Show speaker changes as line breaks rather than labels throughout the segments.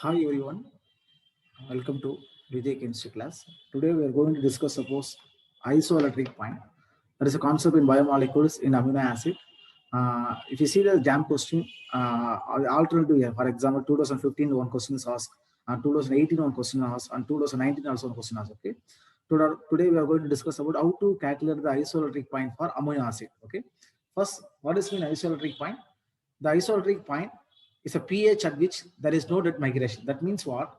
Hi everyone, welcome to Vijay Chemistry class. Today we are going to discuss suppose isoelectric point. That is a concept in biomolecules in amino acid. If you see the jam question, alternative year, for example, 2015 one question is asked, and 2018 one question is asked, and 2019 also one question is asked. Okay. Today we are going to discuss about how to calculate the isoelectric point for amino acid. Okay. First, what is mean isoelectric point? The isoelectric point is a pH at which there is no net migration. That means what?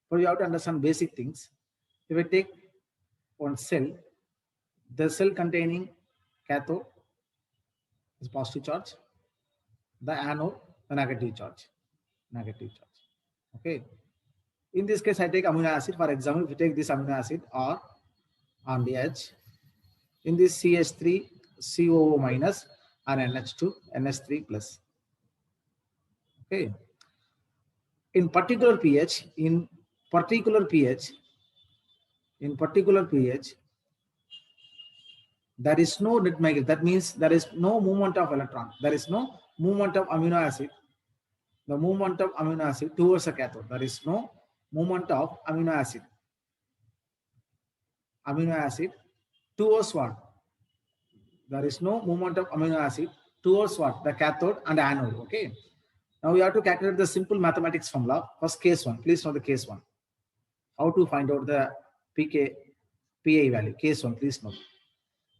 But you have to understand basic things. If we take one cell, the cell containing cathode is positive charge, the anode, the negative charge. Negative charge. Okay. In this case, I take amino acid. For example, if you take this amino acid R on the edge, in this CH3, COO minus and NH2, NH3 plus. Okay. In particular pH, in particular pH, there is no net migration. That means there is no movement of electron. There is no movement of amino acid. The movement of amino acid towards the cathode. There is no movement of amino acid. Amino acid towards what? There is no movement of amino acid towards what? The cathode and the anode. Okay. Now we have to calculate the simple mathematics formula. First case one. Please know the case one. How to find out the PA value. Case one. Please know.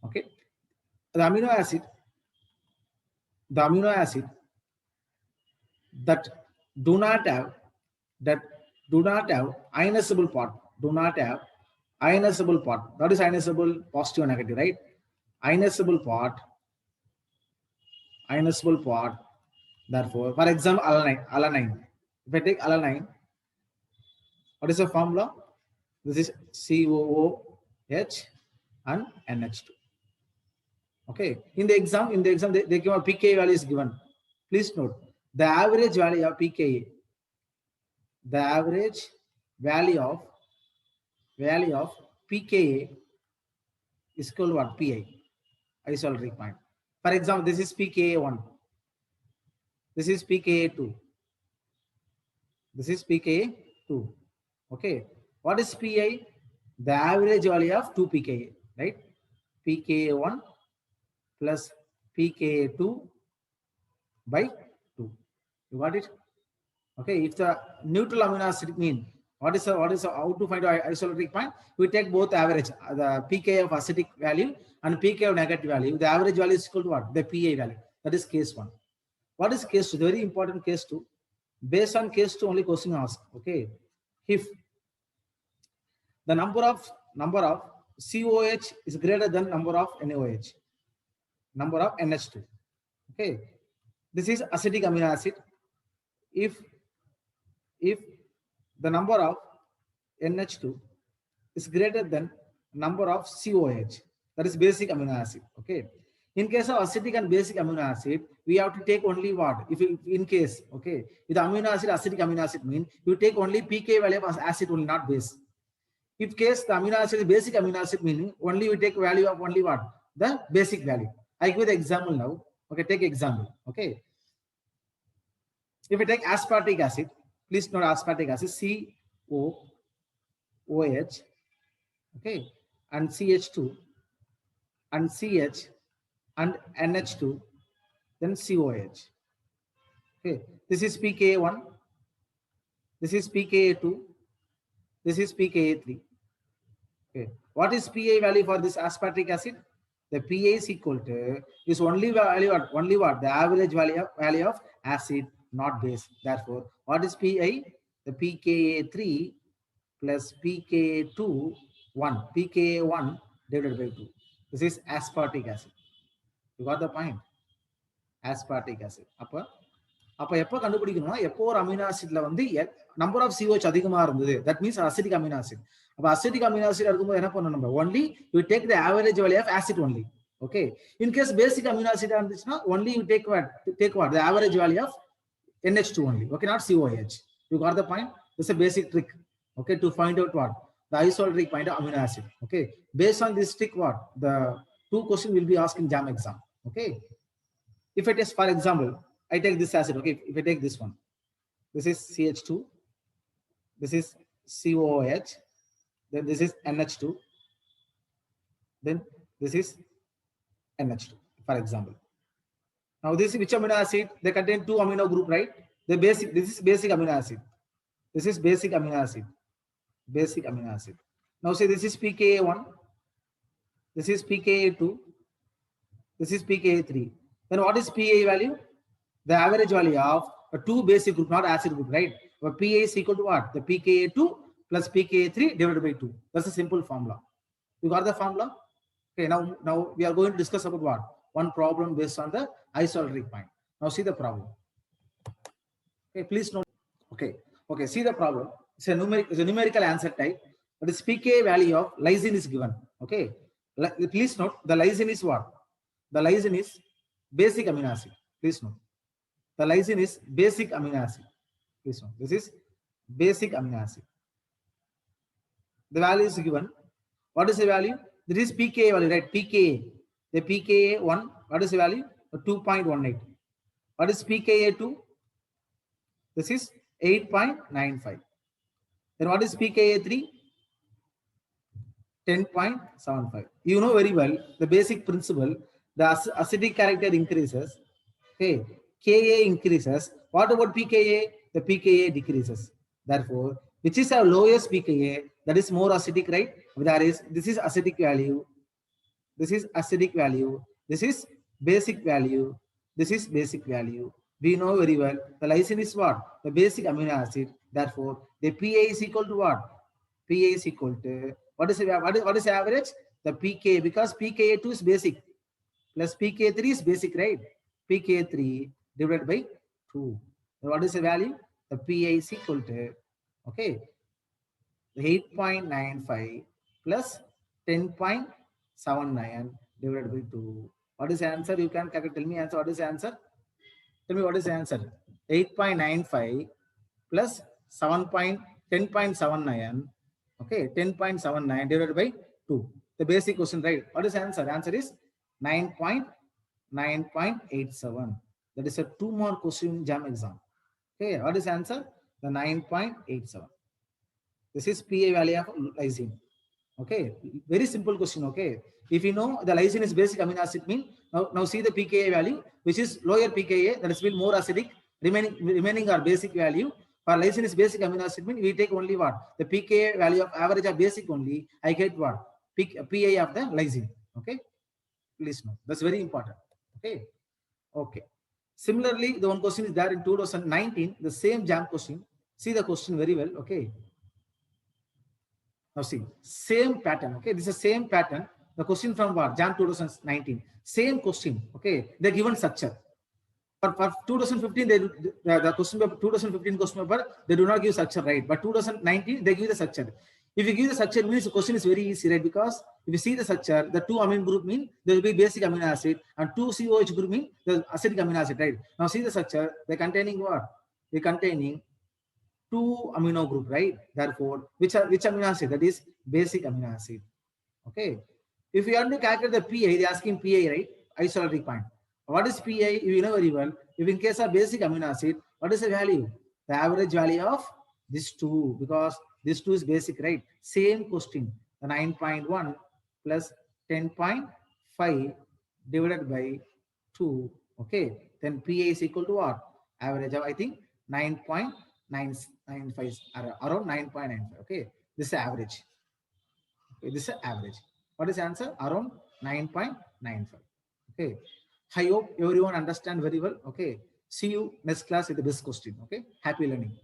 Okay. The amino acid that do not have ionizable part, that is ionizable positive or negative, right? Ionizable part, therefore, for example, alanine. If I take alanine, what is the formula? This is COOH and NH2. Okay, in the exam they give a pKa value is given. Please note the average value of pKa, the average value of pKa is equal to what? Pi, isoelectric point. For example, this is pKa1, this is pKa2, this is pKa2. Okay, what is Pi? The average value of 2 pKa, right? pKa1 plus pKa2 by 2. You got it? Okay, if the neutral amino acid mean, what is how to find isoelectric point? We take both average, the pKa of acidic value and pKa of negative value. The average value is equal to what? The PA value. That is case 1. What is case 2? The very important case 2. Based on case 2 only question asked. Okay, if the number of COH is greater than number of NaOH, number of NH2. Okay, this is acidic amino acid. If the number of NH2 is greater than number of COH, that is basic amino acid. Okay, in case of acidic and basic amino acid, we have to take only what? If in case, okay, with amino acid, acidic amino acid mean you take only pK value of acid only, not base. If case the amino acid is basic amino acid, meaning only we take value of only what? The basic value. I give the example now. Okay, take example. Okay, if we take aspartic acid, please note aspartic acid, COOH, okay, and CH2 and CH and NH2, then COH. Okay, this is pKa1, this is pKa2, this is pKa3. Okay, what is PA value for this aspartic acid? The PA is equal to is only value the average value of acid, not base. Therefore, what is PA? The pKa3 plus pKa2 1, pKa1 divided by 2. This is aspartic acid. You got the point? Aspartic acid. அப்ப எப்ப கண்டுபிடிக்கணும்னா எப்போ ஒரு amino ஆசிட்ல வந்து number of COH அதிகமா இருந்தது, that means acidic amino acid. அப்ப acidic amino acid இருக்கும்போது என்ன பண்ணணும் நம்ம? only we take the average value of acid only. Okay, in case basic amino acid இருந்துச்சுன்னா only you take what the average value of NH2 only. Okay, not COH. You got the point? This is a basic trick. Okay, to find out what the isoelectric point of amino acid. Okay, based on this trick, what the 2 questions will be asked in JAM exam. Okay, if it is, for example, I take this acid. Okay, if I take this one, this is CH2, This is COOH. Then this is NH2. Then this is NH2, for example. Now this is which amino acid? They contain two amino group, right? The basic. This is basic amino acid. This is basic amino acid. Basic amino acid. Now say this is pKa1. This is pKa2. This is pKa3. Then what is pA value? The average value of a two basic group, not acid group, right? But pA is equal to what? The pKa2 plus pKa3 divided by 2. That's a simple formula. You got the formula? Okay, now we are going to discuss about what? One problem based on the isovaleric point. Now see the problem. Okay, please note. Okay, see the problem. It's a numerical answer type. But the pKa value of lysine is given. Okay, please note the lysine is what? The lysine is basic amino acid. Please note. The lysine is basic amino acid. Please note. This is basic amino acid. The value is given. What is the value? This is pKa value, right? pKa. The pKa1, what is the value? 2.18. What is pKa2? This is 8.95. Then what is pKa3? 10.75. You know very well the basic principle. The acidic character increases. Okay, Ka increases. What about pKa? The pKa decreases. Therefore, which is our lowest pKa? That is more acidic, right? This is acidic value. This is acidic value. This is basic value. This is basic value. We know very well the lysine is what? The basic amino acid. Therefore, the pA is equal to what? pA is equal to what is the average? The pK, because pKa2 is basic plus pK3 is basic, right? pK3 divided by 2. What is the value? The pA is equal to, okay, 8.95 plus 10.79 divided by 2. What is the answer? You can tell me answer. What is the answer? Tell me what is the answer? 8.95 plus 10.79. Okay, 10.79 divided by 2. The basic question, right? What is the answer? Answer is 9.87. That is a 2-mark question in JAM exam. Okay, what is the answer? The 9.87. This is pA value of lysine. Okay, very simple question. Okay, if you know the lysine is basic amino acid, mean now see the pKa value, which is lower pKa, that is been more acidic. Remaining are basic value. For lysine is basic amino acid, mean we take only what? The pKa value of average of basic only. I get what? PA of the lysine. Okay, please know that's very important. Okay, okay. Similarly, the one question is there in 2019, the same JAM question. See the question very well. Okay. Now see, same pattern. Okay, this is the same pattern. The question from what? JAM 2019. Same question. Okay, they're given structure. For 2015, the question paper, 2015 question paper, they do not give structure, right? But 2019, they give the structure. If you give the structure, means the question is very easy, right? Because if you see the structure, the two amino group mean there will be basic amino acid, and two COH group mean the acidic amino acid, right? Now see the structure, they're containing what? They're containing two amino group, right? Therefore, which amino acid? That is basic amino acid. Okay. If you want to calculate the pA, they're asking pA, right? Isovaleric point. What is pA? You know very well. If in case of basic amino acid, what is the value? The average value of this two, because this two is basic, right? Same question. The 9.1 plus 10.5 divided by 2. Okay. Then pA is equal to what? Average of, I think, 9.995, around 9.95. Okay. This is average. Okay. This is average. What is the answer? Around 9.95. Okay. I hope everyone understand very well. Okay. See you next class with the best question. Okay. Happy learning.